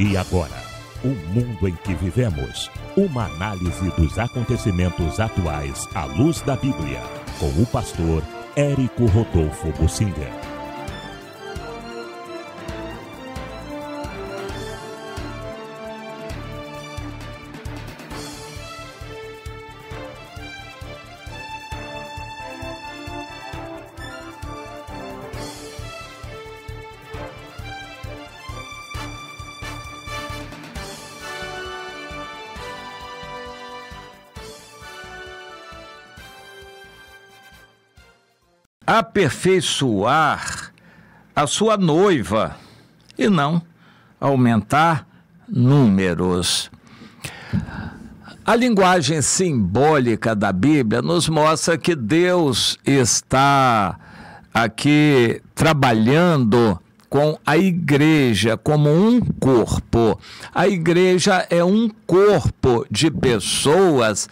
E agora, o mundo em que vivemos. Uma análise dos acontecimentos atuais à luz da Bíblia. Com o pastor Érico Rodolfo Bossinger. Aperfeiçoar a sua noiva e não aumentar números. A linguagem simbólica da Bíblia nos mostra que Deus está aqui trabalhando com a igreja como um corpo. A igreja é um corpo de pessoas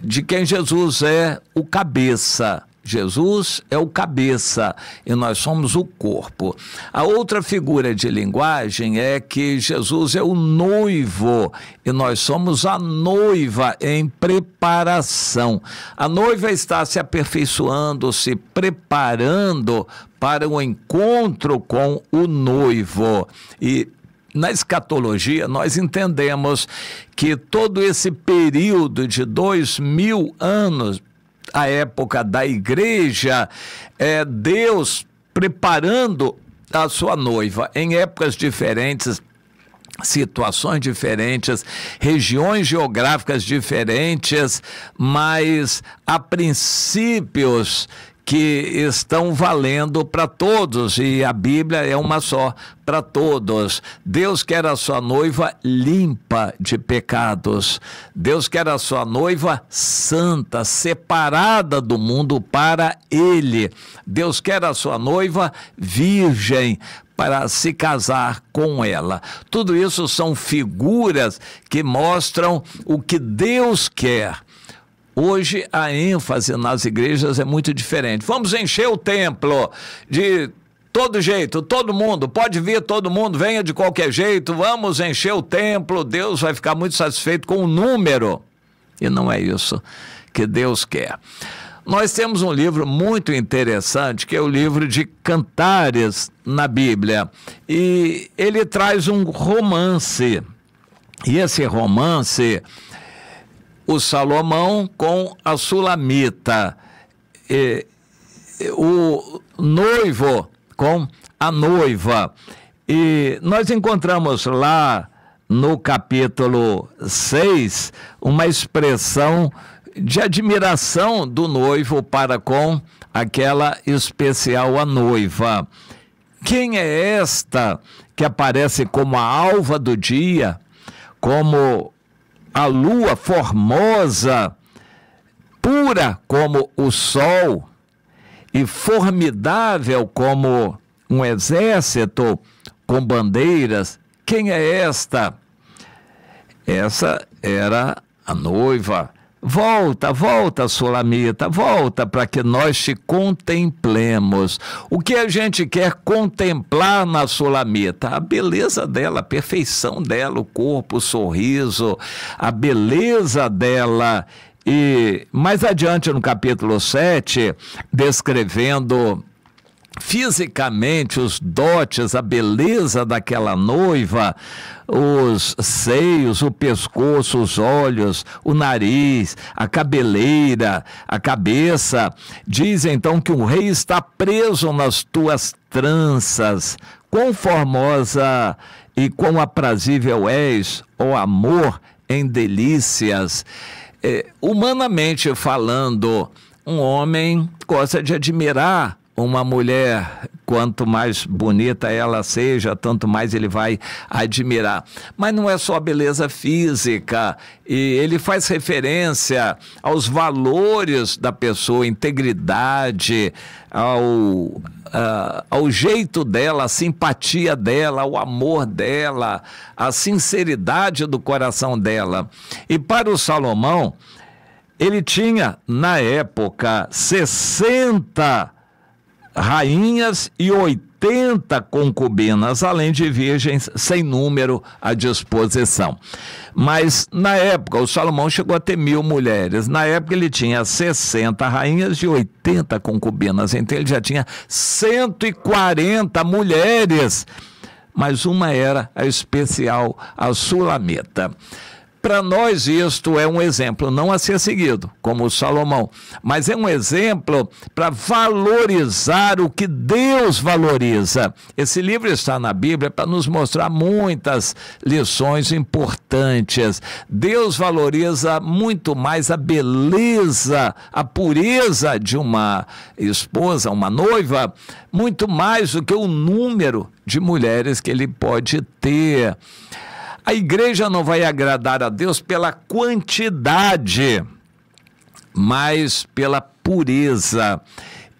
de quem Jesus é o cabeça. Jesus é o cabeça e nós somos o corpo. A outra figura de linguagem é que Jesus é o noivo e nós somos a noiva em preparação. A noiva está se aperfeiçoando, se preparando para o encontro com o noivo. E na escatologia nós entendemos que todo esse período de 2000 anos, a época da igreja, é Deus preparando a sua noiva em épocas diferentes, situações diferentes, regiões geográficas diferentes, mas há princípios que estão valendo para todos, e a Bíblia é uma só para todos. Deus quer a sua noiva limpa de pecados. Deus quer a sua noiva santa, separada do mundo para Ele. Deus quer a sua noiva virgem para se casar com ela. Tudo isso são figuras que mostram o que Deus quer. Hoje a ênfase nas igrejas é muito diferente. Vamos encher o templo de todo jeito, todo mundo, pode vir todo mundo, venha de qualquer jeito, vamos encher o templo, Deus vai ficar muito satisfeito com o número. E não é isso que Deus quer. Nós temos um livro muito interessante, que é o livro de Cantares na Bíblia, e ele traz um romance, e esse romance, o Salomão com a Sulamita, o noivo com a noiva. E nós encontramos lá no capítulo 6 uma expressão de admiração do noivo para com aquela especial a noiva. Quem é esta que aparece como a alva do dia, como a lua formosa, pura como o sol e formidável como um exército com bandeiras? Quem é esta? Essa era a noiva. Volta, Sulamita, volta para que nós te contemplemos. O que a gente quer contemplar na Sulamita? A beleza dela, a perfeição dela, o corpo, o sorriso, a beleza dela. E mais adiante no capítulo 7, descrevendo fisicamente os dotes, a beleza daquela noiva, os seios, o pescoço, os olhos, o nariz, a cabeleira, a cabeça. Diz então que o rei está preso nas tuas tranças. Quão formosa e quão aprazível és, ó amor, em delícias. Humanamente falando, um homem gosta de admirar uma mulher. Quanto mais bonita ela seja, tanto mais ele vai admirar. Mas não é só a beleza física, e ele faz referência aos valores da pessoa, integridade, ao jeito dela, a simpatia dela, o amor dela, a sinceridade do coração dela. E para o Salomão, ele tinha, na época, 60 rainhas e 80 80 concubinas, além de virgens sem número à disposição. Mas na época, o Salomão chegou a ter 1000 mulheres. Na época ele tinha 60 rainhas e 80 concubinas. Então ele já tinha 140 mulheres. Mas uma era a especial, a Sulamita. Para nós isto é um exemplo, não a ser seguido, como o Salomão, mas é um exemplo para valorizar o que Deus valoriza. Esse livro está na Bíblia para nos mostrar muitas lições importantes. Deus valoriza muito mais a beleza, a pureza de uma esposa, uma noiva, muito mais do que o número de mulheres que ele pode ter. A igreja não vai agradar a Deus pela quantidade, mas pela pureza.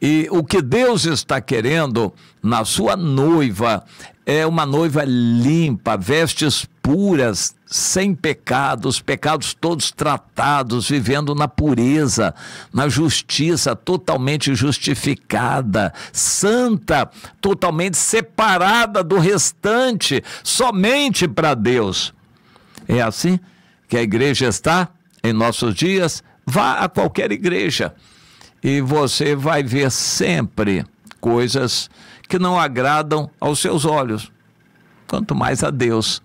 E o que Deus está querendo na sua noiva é uma noiva limpa, vestes puras, sem pecados, pecados todos tratados, vivendo na pureza, na justiça, totalmente justificada, santa, totalmente separada do restante, somente para Deus. É assim que a igreja está em nossos dias. Vá a qualquer igreja e você vai ver sempre coisas que não agradam aos seus olhos, quanto mais a Deus.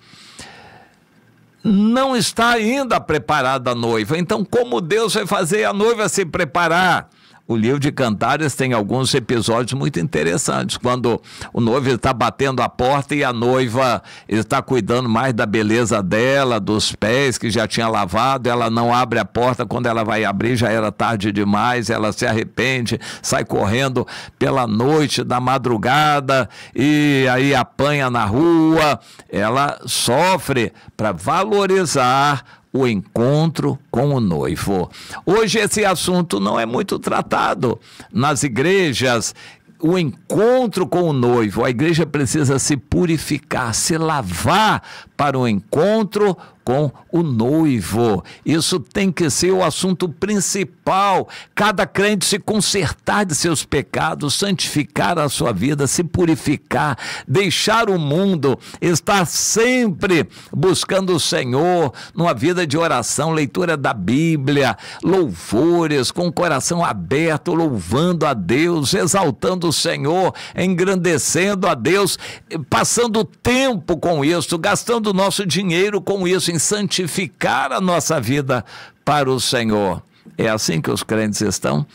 Não está ainda preparada a noiva, então como Deus vai fazer a noiva se preparar? O livro de Cantares tem alguns episódios muito interessantes, quando o noivo está batendo a porta e a noiva está cuidando mais da beleza dela, dos pés que já tinha lavado, ela não abre a porta, quando ela vai abrir já era tarde demais, ela se arrepende, sai correndo pela noite, da madrugada, e aí apanha na rua, ela sofre para valorizar o encontro com o noivo. Hoje esse assunto não é muito tratado nas igrejas. O encontro com o noivo, a igreja precisa se purificar, se lavar para o encontro com o noivo. Isso tem que ser o assunto principal. Cada crente se consertar de seus pecados, santificar a sua vida, se purificar, deixar o mundo, estar sempre buscando o Senhor, numa vida de oração, leitura da Bíblia, louvores, com o coração aberto, louvando a Deus, exaltando o Senhor, engrandecendo a Deus, passando tempo com isso, gastando o nosso dinheiro com isso, em santificar a nossa vida para o Senhor. É assim que os crentes estão.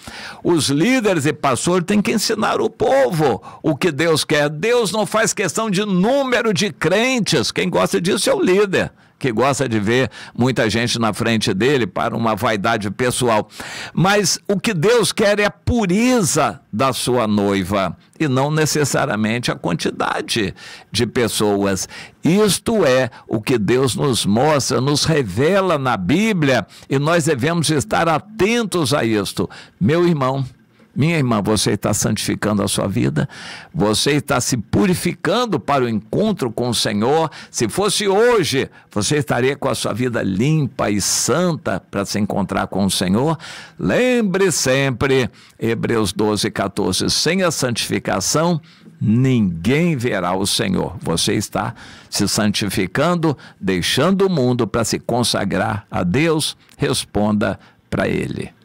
Os líderes e pastores têm que ensinar o povo o que Deus quer. Deus não faz questão de número de crentes. Quem gosta disso é o líder, que gosta de ver muita gente na frente dele para uma vaidade pessoal. Mas o que Deus quer é a pureza da sua noiva e não necessariamente a quantidade de pessoas. Isto é o que Deus nos mostra, nos revela na Bíblia, e nós devemos estar atentos a isto. Meu irmão, minha irmã, você está santificando a sua vida? Você está se purificando para o encontro com o Senhor? Se fosse hoje, você estaria com a sua vida limpa e santa para se encontrar com o Senhor? Lembre sempre, Hebreus 12:14, sem a santificação, ninguém verá o Senhor. Você está se santificando, deixando o mundo para se consagrar a Deus? Responda para Ele.